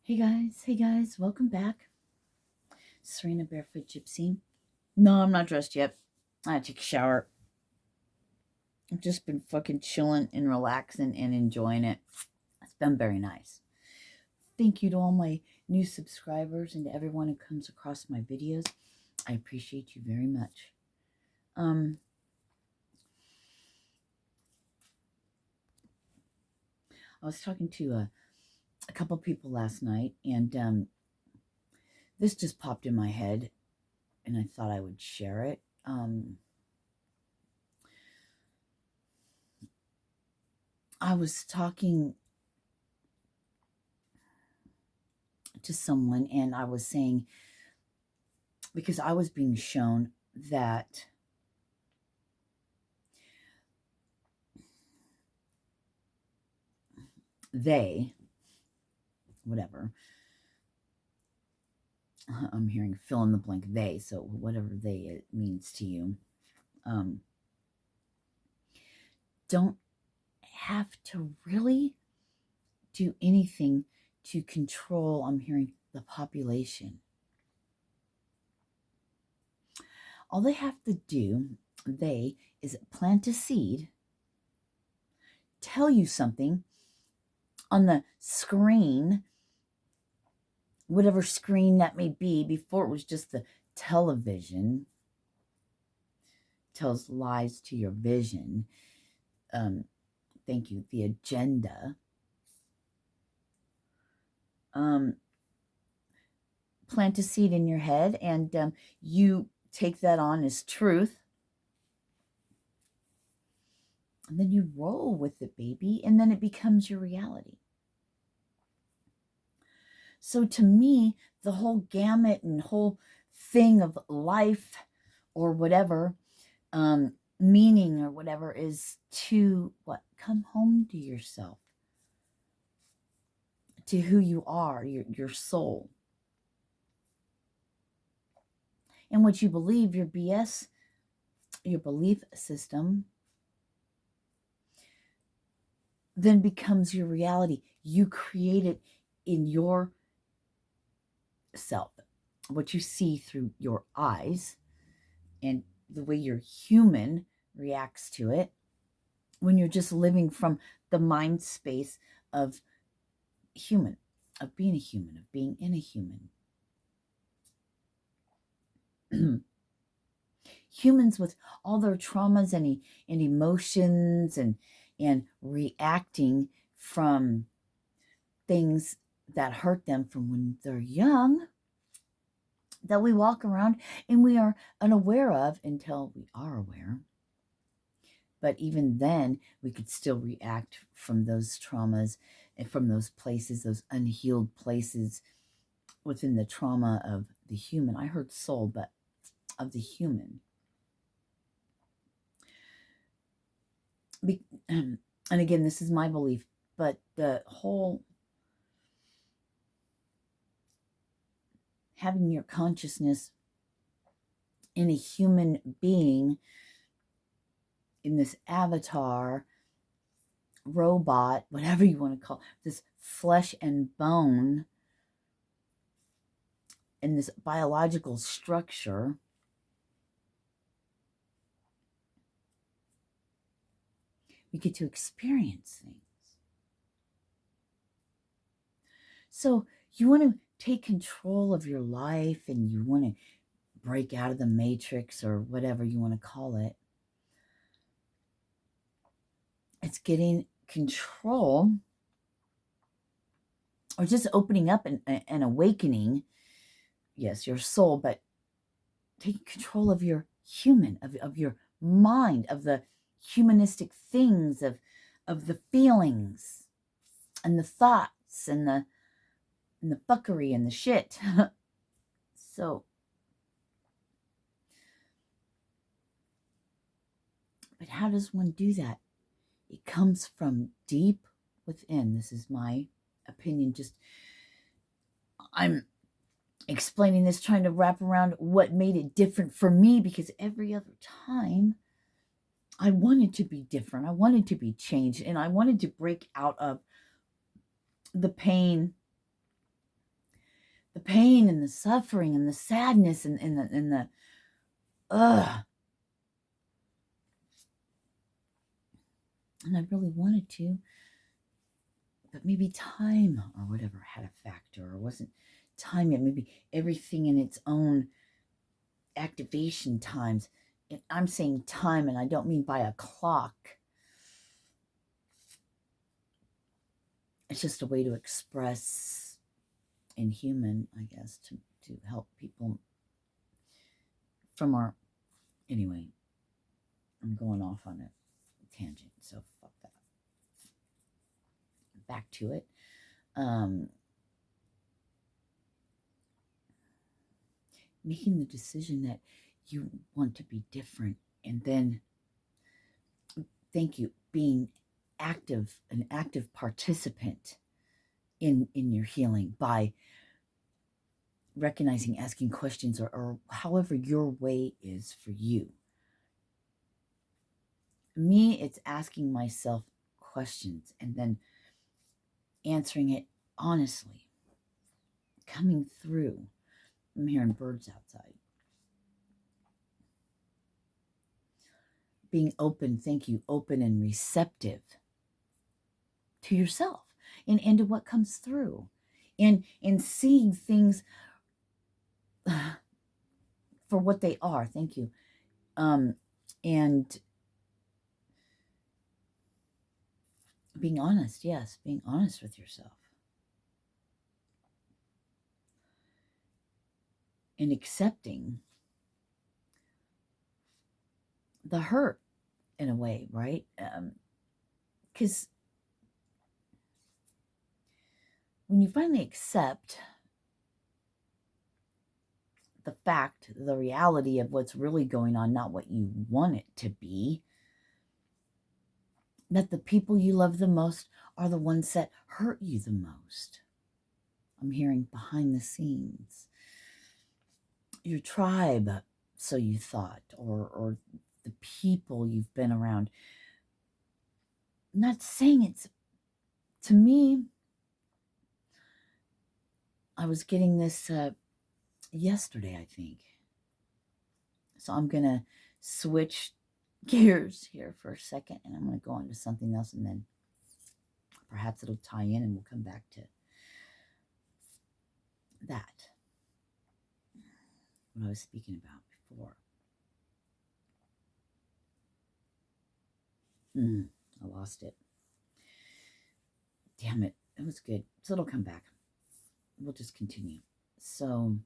Hey guys, welcome back. Sirena Barefoot Gypsy. No, I'm not dressed yet. I had to take a shower. I've just been fucking chilling and relaxing and enjoying it. It's been very nice. Thank you to all my new subscribers and to everyone who comes across my videos. I appreciate you very much. I was talking to a couple people last night, and this just popped in my head, and I thought I would share it. I was talking to someone and I was saying, because I was being shown that they, whatever, I'm hearing fill in the blank they, so whatever they it means to you, don't have to really do anything to control, I'm hearing, the population. All they have to do, is plant a seed, tell you something on the screen, whatever screen that may be. Before it was just the television, tells lies to your vision. Thank you. The agenda. Plant a seed in your head, and you take that on as truth. And then you roll with it, baby, and then it becomes your reality. So to me, the whole gamut and whole thing of life or whatever, meaning or whatever, is to what? Come home to yourself, to who you are, your soul. And what you believe, your BS, your belief system, then becomes your reality. You create it in your self. What you see through your eyes and the way your human reacts to it, when you're just living from the mind space of human, of being a human, of being in a human. Humans with all their traumas and emotions and reacting from things that hurt them from when they're young, that we walk around and we are unaware of until we are aware. But even then, we could still react from those traumas and from those places, those unhealed places within the trauma of the human. I heard soul, but of the human. And again, this is my belief, but the whole having your consciousness in a human being, in this avatar, robot, whatever you want to call it, this flesh and bone, in this biological structure, we get to experience things. So you want to take control of your life and you want to break out of the matrix or whatever you want to call it. It's getting control, or just opening up and awakening, yes, your soul, but taking control of your human, of your mind, of the humanistic things, of the feelings and the thoughts and the fuckery and the shit. So, but how does one do that? It comes from deep within. This is my opinion. Just, I'm explaining this, trying to wrap around what made it different for me, because every other time I wanted to be different. I wanted to be changed, and I wanted to break out of the pain pain and the suffering and the sadness and the ugh. And I really wanted to, but maybe time or whatever had a factor, or wasn't time yet. Maybe everything in its own activation times. And I'm saying time, and I don't mean by a clock. It's just a way to express in human, I guess, to help people from our, anyway, I'm going off on a tangent, so fuck that. Back to it. Making the decision that you want to be different, and then, thank you, being active, an active participant in your healing by recognizing, asking questions, or however your way is for you. Me, it's asking myself questions and then answering it honestly, coming through. I'm hearing birds outside. Being open, thank you, open and receptive to yourself and to what comes through. And seeing things for what they are, thank you. And being honest, yes, being honest with yourself. And accepting the hurt in a way, right? Because when you finally accept the fact, the reality of what's really going on, not what you want it to be, that the people you love the most are the ones that hurt you the most. I'm hearing behind the scenes. Your tribe, so you thought, or the people you've been around. I'm not saying it's, to me, I was getting this yesterday, I think. So I'm going to switch gears here for a second, and I'm going to go on to something else, and then perhaps it'll tie in and we'll come back to that, what I was speaking about before. I lost it. Damn it. It was good. So it'll come back. We'll just continue. So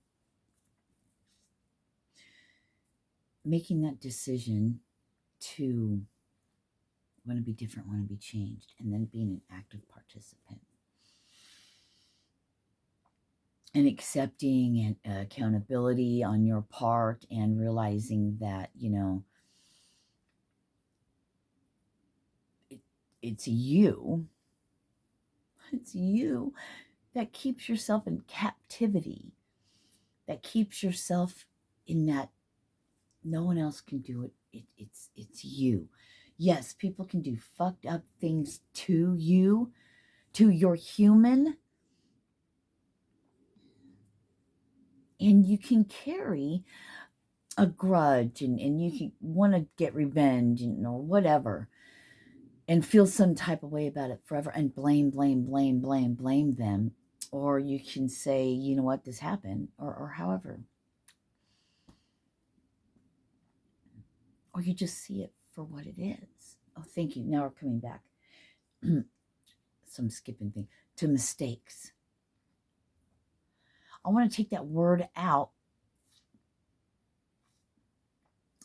making that decision to want to be different, want to be changed, and then being an active participant. And accepting and accountability on your part, and realizing that, it's you. It's you that keeps yourself in captivity, that keeps yourself in that no one else can do it. It's you. Yes, people can do fucked up things to you, to your human, and you can carry a grudge, and you can want to get revenge, or whatever, and feel some type of way about it forever, and blame them. Or you can say, you know what, this happened, or however. Or you just see it for what it is. Oh, thank you. Now we're coming back. Some skipping thing. To mistakes. I want to take that word out.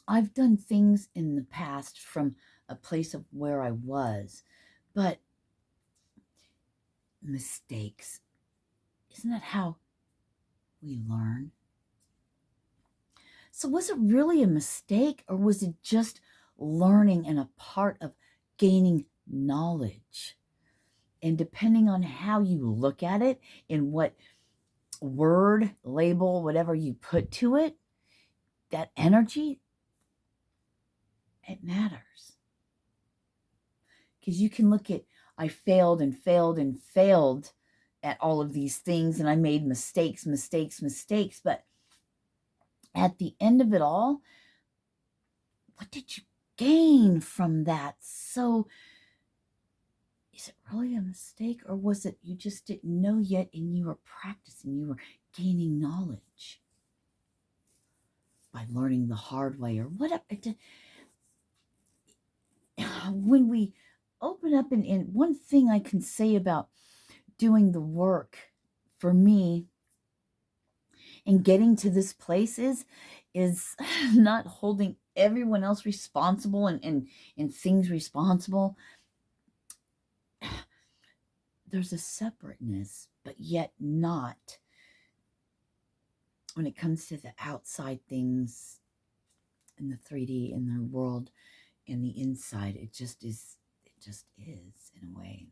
I've done things in the past from a place of where I was, but mistakes, isn't that how we learn? So was it really a mistake, or was it just learning and a part of gaining knowledge? And depending on how you look at it and what word, label, whatever you put to it, that energy, it matters. Because you can look at, I failed and failed and failed, at all of these things, and I made mistakes. But at the end of it all, what did you gain from that? So is it really a mistake, or was it you just didn't know yet and you were practicing, you were gaining knowledge by learning the hard way, or whatever? When we open up, and one thing I can say about doing the work for me and getting to this place is not holding everyone else responsible and things responsible. There's a separateness, but yet not when it comes to the outside things in the 3D, in the world, in the inside. It just is in a way.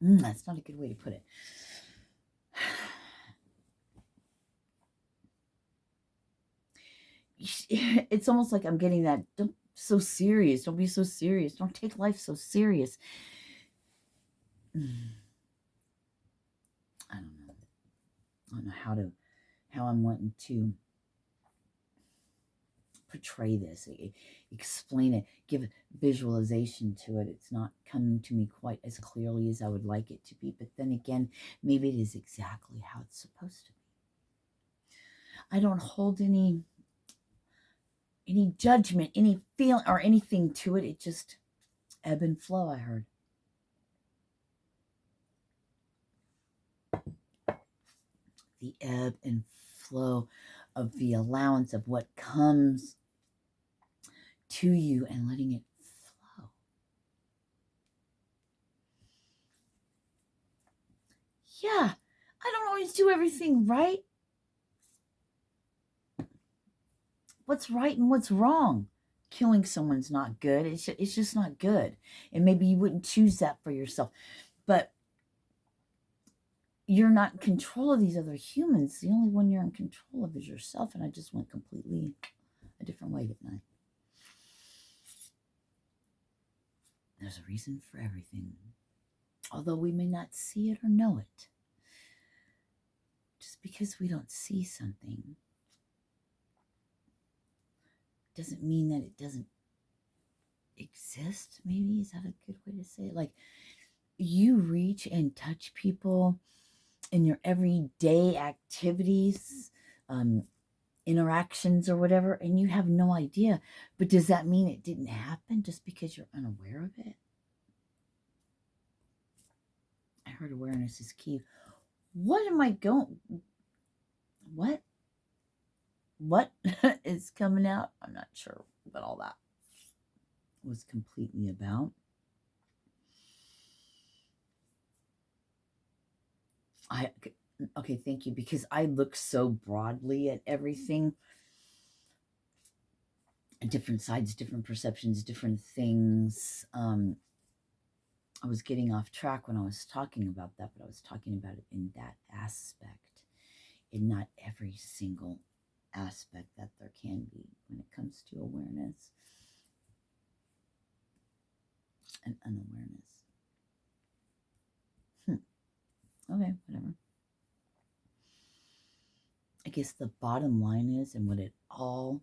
That's not a good way to put it. It's almost like I'm getting that, don't so serious, don't be so serious, don't take life so serious. I don't know how I'm wanting to portray this, explain it, give visualization to it. It's not coming to me quite as clearly as I would like it to be, but then again, maybe it is exactly how it's supposed to be. I don't hold any judgment, any feeling or anything to it. It just ebb and flow, I heard. The ebb and flow of the allowance of what comes to you and letting it flow. Yeah, I don't always do everything right. What's right and what's wrong? Killing someone's not good. It's just not good. And maybe you wouldn't choose that for yourself. But you're not in control of these other humans. The only one you're in control of is yourself. And I just went completely a different way, didn't I? There's a reason for everything. Although we may not see it or know it. Just because we don't see something doesn't mean that it doesn't exist. Maybe, is that a good way to say it? Like, you reach and touch people in your everyday activities, interactions or whatever, and you have no idea. But does that mean it didn't happen just because you're unaware of it? I heard awareness is key. What am I going? What is coming out? I'm not sure what all that was completely about. Okay, thank you, because I look so broadly at everything. Different sides, different perceptions, different things. I was getting off track when I was talking about that, but I was talking about it in that aspect, in not every single aspect that there can be when it comes to awareness and unawareness. Okay, whatever. I guess the bottom line is, and what it all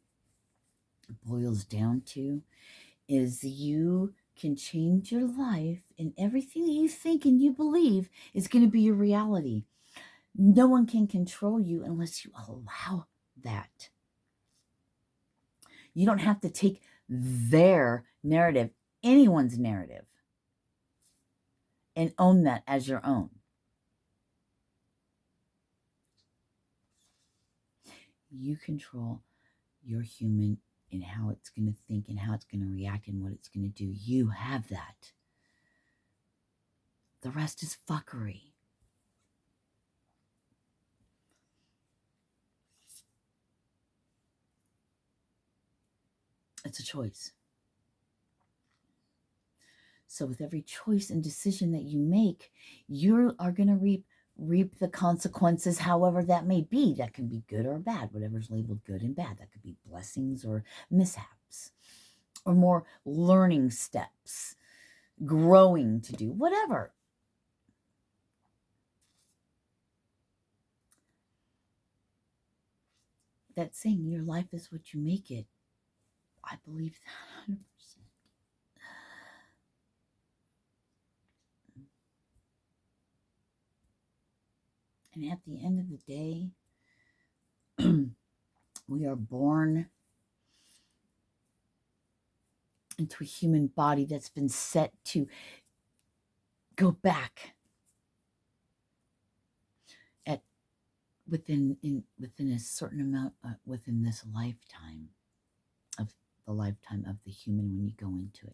boils down to, is you can change your life, and everything that you think and you believe is going to be your reality. No one can control you unless you allow that. You don't have to take their narrative, anyone's narrative, and own that as your own. You control your human and how it's going to think and how it's going to react and what it's going to do. You have that. The rest is fuckery. It's a choice. So with every choice and decision that you make, you are going to reap the consequences, however that may be. That can be good or bad, whatever's labeled good and bad. That could be blessings or mishaps, or more learning steps, growing to do, whatever. that saying, your life is what you make it. I believe that 100%. And at the end of the day, we are born into a human body that's been set to go back at within a certain amount within this lifetime of the lifetime of the human. When you go into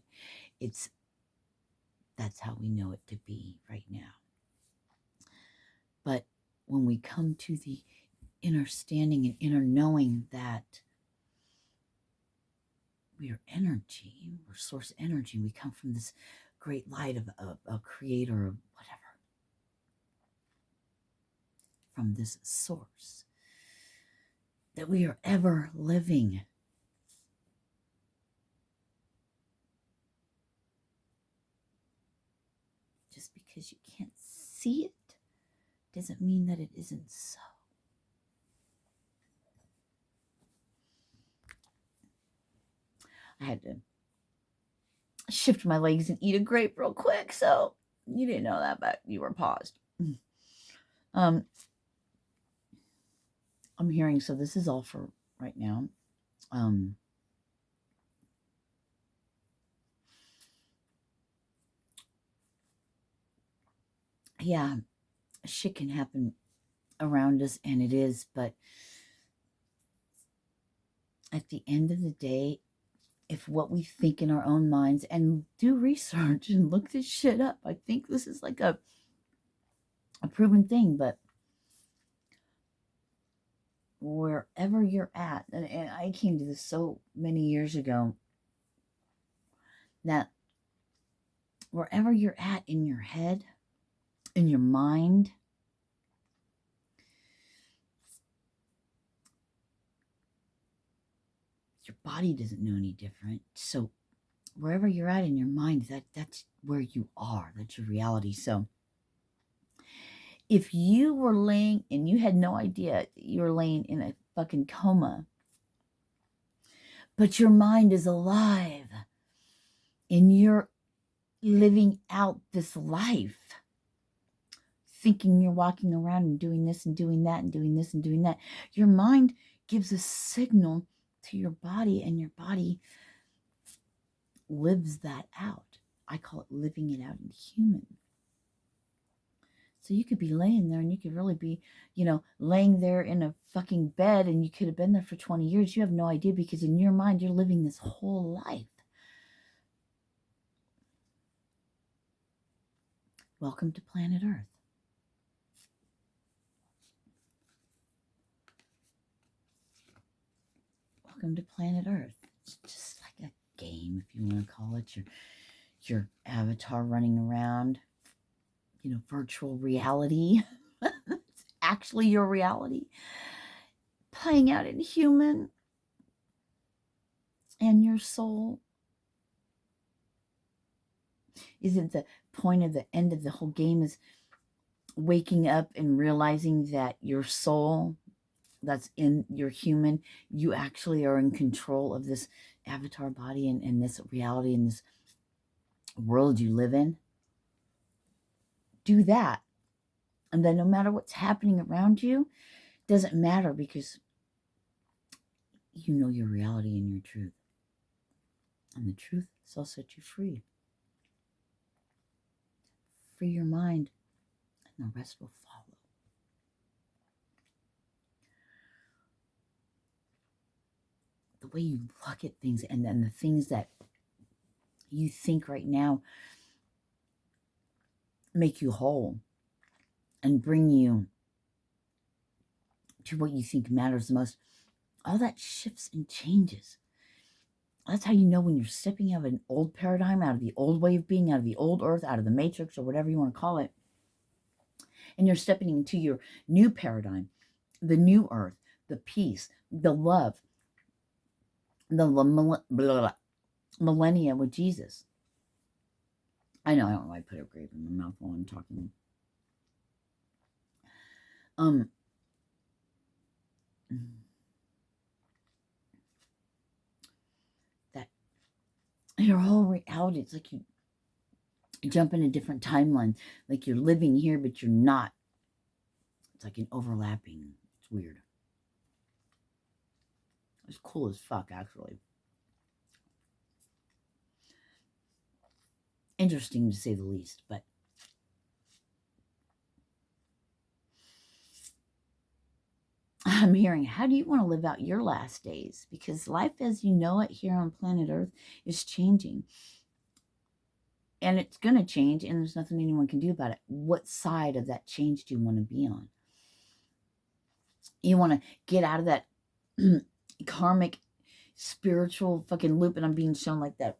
it, that's how we know it to be right now. But when we come to the inner standing and inner knowing that we are energy, we're source energy, we come from this great light of a creator of whatever, from this source, that we are ever living. Just because you can't see it doesn't mean that it isn't so. I had to shift my legs and eat a grape real quick, so you didn't know that, but you were paused. I'm hearing, so this is all for right now. Yeah, shit can happen around us, and it is, but at the end of the day, if what we think in our own minds, and do research and look this shit up, I think this is like a proven thing, but wherever you're at, and I came to this so many years ago, that wherever you're at in your head, in your mind, your body doesn't know any different. So wherever you're at in your mind, that's where you are. That's your reality. So if you were laying and you had no idea you were laying in a fucking coma, but your mind is alive and you're living out this life, thinking you're walking around and doing this and doing that and doing this and doing that, your mind gives a signal to your body, and your body lives that out. I call it living it out in human. So you could be laying there and you could really be, laying there in a fucking bed, and you could have been there for 20 years. You have no idea, because in your mind, you're living this whole life. Welcome to planet Earth. Welcome to planet Earth. It's just like a game, if you want to call it. Your avatar running around, virtual reality. It's actually your reality playing out in human. And your soul isn't the point of the end of the whole game, is waking up and realizing that your soul that's in your human, you actually are in control of this avatar body and this reality and this world you live in. Do that. And then no matter what's happening around you, doesn't matter, because you know your reality and your truth. And the truth shall set you free. Free your mind, and the rest will follow. The way you look at things, and then the things that you think right now make you whole and bring you to what you think matters the most, all that shifts and changes. That's how you know when you're stepping out of an old paradigm, out of the old way of being, out of the old earth, out of the matrix, or whatever you want to call it, and you're stepping into your new paradigm, the new earth, the peace, the love, the millennia with Jesus. I know, I don't know why I put a grape in my mouth while I'm talking. your whole reality, it's like you jump in a different timeline. Like you're living here, but you're not. It's like an overlapping. It's weird. It's cool as fuck, actually. Interesting to say the least, but I'm hearing, how do you want to live out your last days? Because life as you know it here on planet Earth is changing. And it's going to change, and there's nothing anyone can do about it. What side of that change do you want to be on? You want to get out of that karmic spiritual fucking loop, and I'm being shown like that.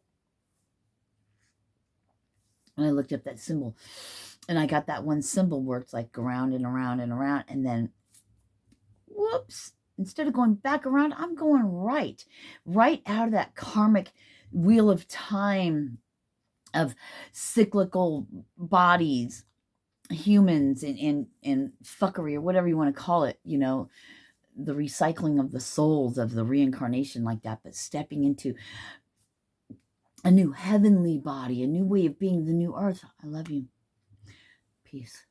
And I looked up that symbol, and I got that one symbol where it's like around and around and around, and then whoops, instead of going back around, I'm going right out of that karmic wheel of time of cyclical bodies, humans, and fuckery, or whatever you want to call it, you know, the recycling of the souls of the reincarnation, like that, but stepping into a new heavenly body, a new way of being, the new earth. I love you. Peace.